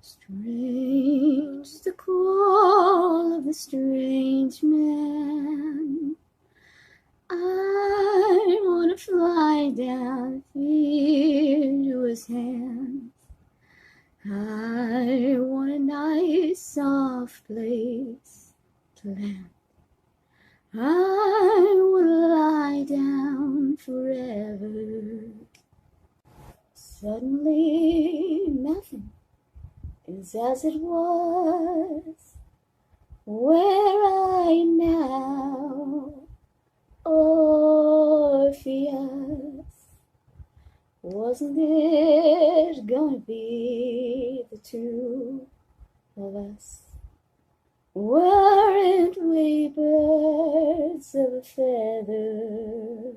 Strange is the call of the strange man. I wanna fly down, feel his hands. I want a nice soft place to land. I wanna lie down forever. Suddenly nothing is as it was. Where are you now, Orpheus? Wasn't it gonna be the two of us? Weren't we birds of a feather?